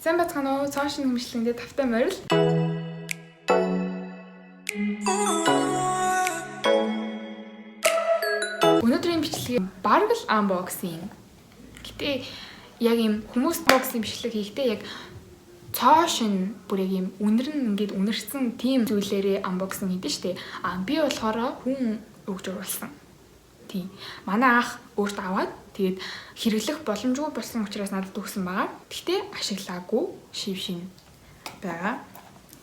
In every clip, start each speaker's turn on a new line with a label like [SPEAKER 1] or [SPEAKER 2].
[SPEAKER 1] Сайн бацгаана уу? Цааш нэмшлэндээ тавтай морил. Өнөөдрийн бичлэг бараг л unboxing. Гэтэ яг юм хүмүүс unboxing бичлэг хийхдээ яг цаашин бүр яг юм үнэр нь ингээд үнэрсэн тийм зүйлээрээ unboxing хийдэж штэ. Би болохоор хүн өгж оруулсан. Тийм. Манай ах өөртөө аваад тэгээд хэрэглэх боломжгүй болсон учраас надад өгсөн байгаа. Гэхдээ ашиглаагүй шив байгаа.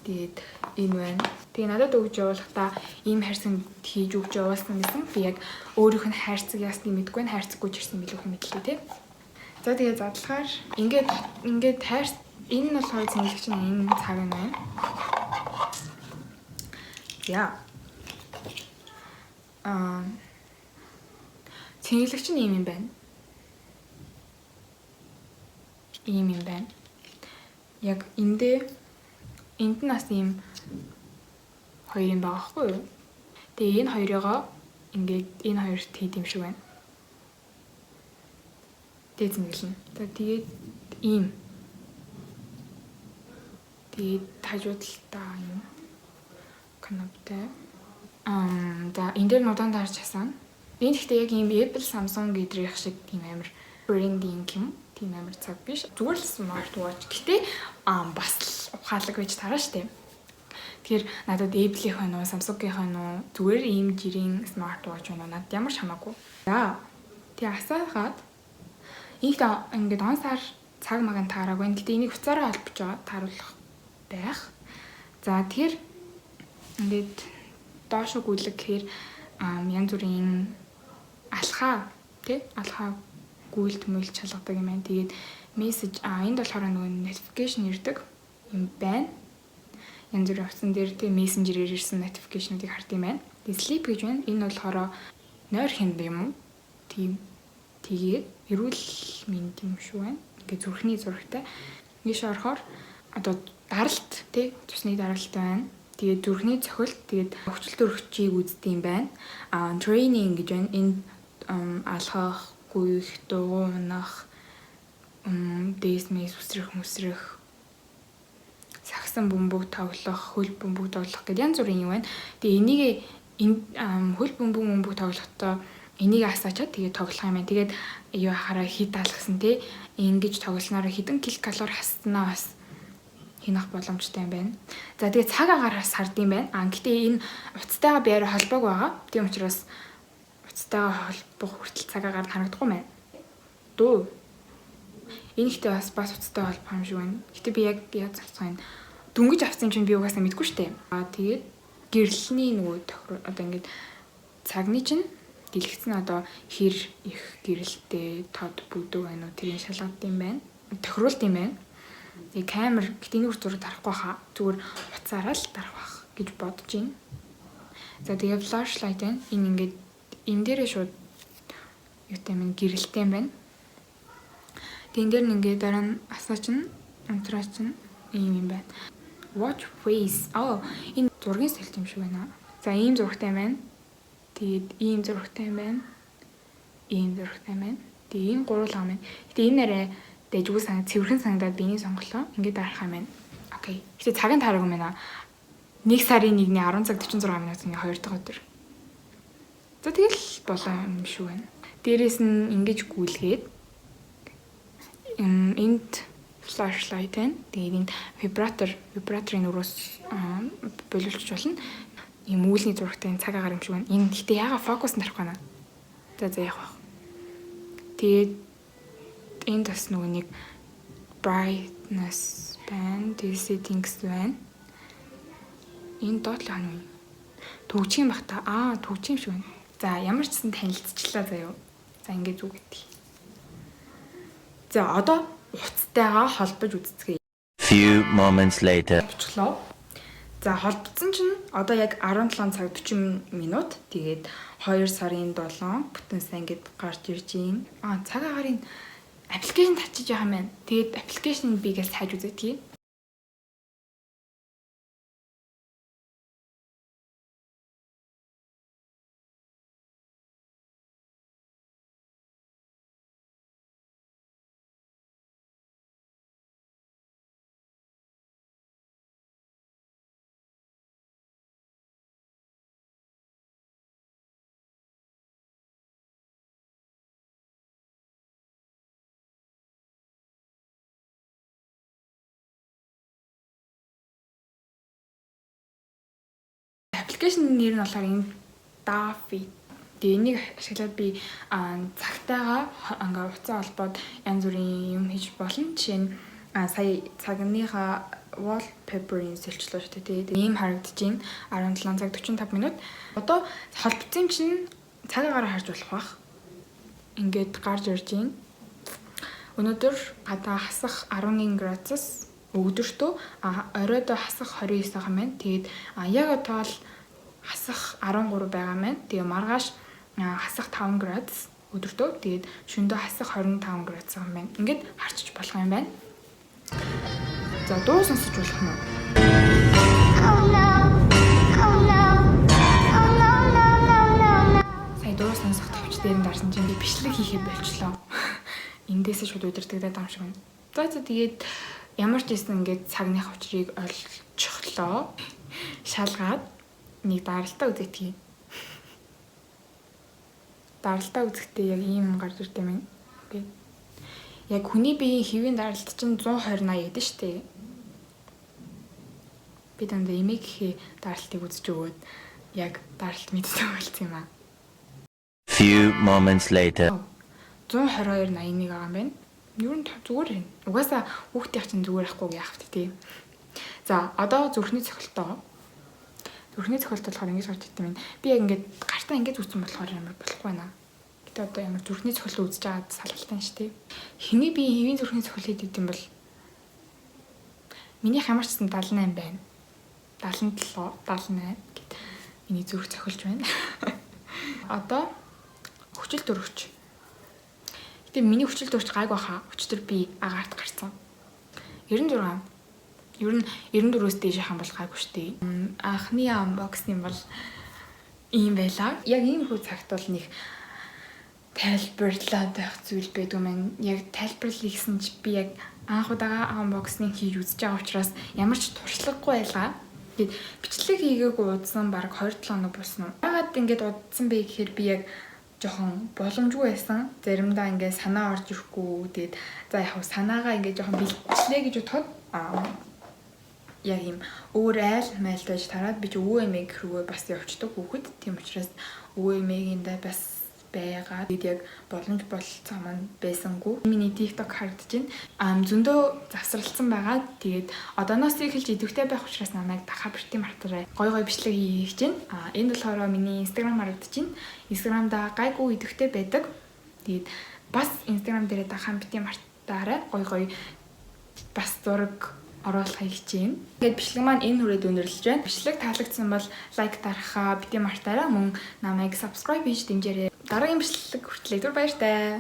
[SPEAKER 1] Тэгээд энэ байна. Тэгээ надад өгж явуулахдаа ийм хайрцаг хийж өгж явуулсан гэсэн. Би яг өөрийнх нь хайрцаг яасныг мэдгүй нь хайрцаггүй ч ирсэн билүү хэ мэдлээ тий. За тэгээ задлахаар ингээд хайр энэ нь болохоор зингэлэгч нь энэ цаг нь байна. Яа. Цэнгэлэгч нь ийм юм байна. Ийм юм байна. Яг энд нь бас ийм хоёр юм байгаа хгүй юу? Тэгээ энэ хоёроо ингээд энэ хоёрт хийд юм шиг байна. Тэгээ зэнгэлнэ. За тэгээд ийм. Тэгээд хажуудалтаа юм кноптой. За энэ дээр нудаан дарж хасана. Энэ гэхдээ яг ийм Apple, Samsung гэдрийнх шиг тийм амар брендинг юм. Тийм амар цаг биш. Зүгээр л smart watch. Гэтэ бас ухаалаг байж тараа штэ. Тэгэхээр надад Apple-ийнх нь уу, Samsung-ийнх нь уу зүгээр ийм жирийн smart watch байна. Надад ямар ч хамаагүй. За. Тэгээ асаагаад ингээд он сар цаг магаан таараагүй. Гэтэ энийг хуцаараа холбож байгаа тааруулах байх. За тэгэхээр ингээд доош гүйлэг гэхээр янз бүрийн алхаа гүйлт мөйлт чалгадаг юм байна. Тэгээд мессеж энд болохоор нөгөө notification ирдэг юм байна. Янз бүрийн утсан дээр тэг мессенжерээр ирсэн notification-уудыг хард юм байна. Тэгээд sleep гэж байна. Энэ болохоор нойр хинд юм уу? Тийм. Тэгээд эрүүл мэнд юм шүү байна. Ингээд зүрхний зурагтай. Ийш орохоор одоо даралт тий цусны даралт байна. Тэгээд зүрхний цохилт, тэгээд хөвчлөлт өргөчийг үздэг юм байна. Training гэж байна. Энэ алхах, гүйх, дуунах, дэсмэс үсрэх, сагсан бөмбөг тоглох, хөл бөмбөг тоглох гэдэг янз бүрийн юм байна. Тэгээ энийг хөл бөмбөг тоглохдоо энийг асаачаад тэгээд тоглох юм байна. Тэгээд юу хараа хит алгасан тий ингэж тоглосноор хэдэн килокалори хаснаа бас хийнах боломжтой юм байна. За тэгээ цаг агаараас сардсан байна. Гэтээ энэ уцтайгаа биараа холбоог байгаа. Тийм учраас уцтайгаа холбох хүртэл цаг агаар харагдахгүй байна. Дөө. Энэ ихтэй бас уцтай холбох юм шиг байна. Гэтээ би яг яаж зарцгаа юм. Дөнгөж авсан чинь би угаасаа мэдгүй штэ. Тэгээд гэрэлний нөгөө тохирол одоо ингээд цагны чинь дэлгэцэн одоо хэр их гэрэлтэй тод бүдэг байна уу тэрийг шалгадсан юм байна. Тохируулт юм байна. Тэгээ камер гэтээ нэг зураг дарахгүй хаа. Зүгээр уцаараа л дарах байх гэж бодож байна. За тэгээ flashlight байна. Энэ ингээд энэ дээрээ шууд юутай юм гэрэлтэй юм байна. Тэгээ энэ дээр нь ингээд дараа нь асаач нь унтраач нь ийм юм байна. Watch face. Энэ зургийн сэлт юм шиг байна. За ийм зурагтай юм байна. Тэгээд ийм зурагтай юм байна. Ийм зурагтай юм байна. Тэгээ ийм гуруулга юм байна. Гэтээ энэ нэрээ дэжгүй цэвэрхэн санагдаад биений сонголоо ингээд дарах юм байна. Окей. Гэтээ цагийн таараг юм байна. 1 сарын 1-ний 10 цаг 46 минутын 2 дахь өдөр. За тэгэл болоо юм шүү байна. Дээрээс нь ингэж гүйлгээд энд flashlight байна. Тэгээд энд вибраторын өрөөс боловч болно. Ийм үүлний зурагтай цаг агаар юм шиг байна. Энэ гэтээ яага фокус нарах байна. За яах вэ? Тэгээд энд бас нөгөө нэг brightness байна, settings байна. Энэ доотлох нь төгжим бах та. Төгжим шиг байна. За ямар ч гэсэн танилцчихлаа заяа. За ингээд зүг гэдэг. За одоо уцтайгаа холбож үзцгээе.
[SPEAKER 2] Few moments later.
[SPEAKER 1] За холбогдсон чинь одоо яг 17 цаг 40 минут. Тэгээд 2 сарын 7 бүтэн сайн ингээд гарч ирж юм. Цаг агарын аппликейшн татчих яах юм бэ? Тэгээд аппликейшнийг би гэж хайж үзье. Аппликейшн нэр нь болохоор энэ Daffy. Тэгээ энийг ашиглаад би цагтайгаа ингээ уцаа холбоод янз бүрийн юм хийж болно. Жишээ нь сая цагныхаа wallpaper-ийн сэлчлөө шүү дээ. Тэгээ ийм харагдаж байна. 17 цаг 45 минут. Одоо холбоцсон чинь цагаагаар харж болох бах. Ингээд гарч ирж байна. Өнөөдөр гадаа хасах 11 градус, өдөртөө оройдоо хасах 29 байгаа маань. Тэгээд яг одоо л хасах 13 байгаа маань. Тэгээ маргааш хасах 5 градус өдөртөө. Тэгээд шөнөдөө хасах 25 градус байгаа маань. Ингээд харчиж болох юм байна. За дуу сонсож болох юм уу? Сая дуу сонсох төвч дээр нь дарсан чинь би бичлэг хийхээ болчлоо. Эндээс шууд удирдагдаад байгаа юм шиг байна. За тэгээд ямар ч байсан ингээд цагных учрыг олчихлоо. Шалгаад нэг даралтаа үзэгдгий. Даралтаа үзэхдээ яг ийм гарч ирдэг юм. Ингээд яг хүний биеийн хэвийн даралт чинь 120-80 гэдэг шүү дээ. Би дандаа эмээ гэхээ даралтыг үзэж өгөөд яг даралт мэддэг болсон юм аа.
[SPEAKER 2] Few moments later.
[SPEAKER 1] 122.81 байгаа юм байна. Юу н зүгээр юм. Угаасаа хүүхдийн чинь зүгээр ахгүй яах вэ тий. За одоо зүрхний цохилтоо. Зүрхний цохилт болохоор ингэж гарч ирдэг юм. Би яг ингээд гартаа ингэж үзсэн болохоор ямар болохгүй байна. Гэтэ одоо ямар зүрхний цохилт үзэж байгаад салгалтан шүү дээ. Хэний би хэвийн зүрхний цохилт хийдэг юм бол минийх ямар ч гэсэн 78 байна. 77, 78 гэд миний зүрх цохилж байна. Одоо хүчил дөрөвч. Гэтэ миний хүчил дөрөвч гайг баха. Өчтөр би агаарт гарсан. 96. Ер нь 94-өөс дээш хаан бол гайгүй шүү дээ. Анхны unboxing бол ийм байлаа. Яг ийм хүү цагт бол нэг тайлбарлаад байх зүйл байдгүй маань. Яг тайлбарлал хийсэн чи би яг анх удаага unboxing хийж үзэж байгаа учраас ямар ч туршлагагүй байлаа. Тэгээд бичлэг хийгээгүй удсан баг 2-7 хоног болсон. Яагаад ингэж удсан бэ гэхээр би яг жоохон боломжгүй байсан. Заримдаа ингээд санаа орж ирэхгүй. Тэгээд за яг санаагаа ингээд жоохон бичлээ гэж бодоход яг юм өөр айл майлтаж тараад би ч өвөө эмээг рүүгээ бас явчихдаг хүүхэд. Тийм учраас өвөө эмээгэндээ бас байгаа. Тэгээд яг боломж болцоо маань байсангүй. Миний TikTok харагдаж байна. Зөндөө завсралцсан байгаа. Тэгээд одооноос эхэлж идэвхтэй байх учраас намайг дахиад битгий мартаарай. Гой бичлэг хийж байна. Энд болохоор миний Instagram харагдаж байна. Instagram-да гайгүй идэвхтэй байдаг. Тэгээд бас Instagram дээрээ дахиад битгий мартаарай. Гой бас зураг оруулах хийж байна. Тэгээд бичлэг маань энэ хүрээд өндөрлөж байна. Бичлэг таалагдсан бол лайк дарахаа битгий мартаарай. Мөн намайг subscribe хийж дэмжээрэй. Дараагийн бичлэг хүртэл баяртай.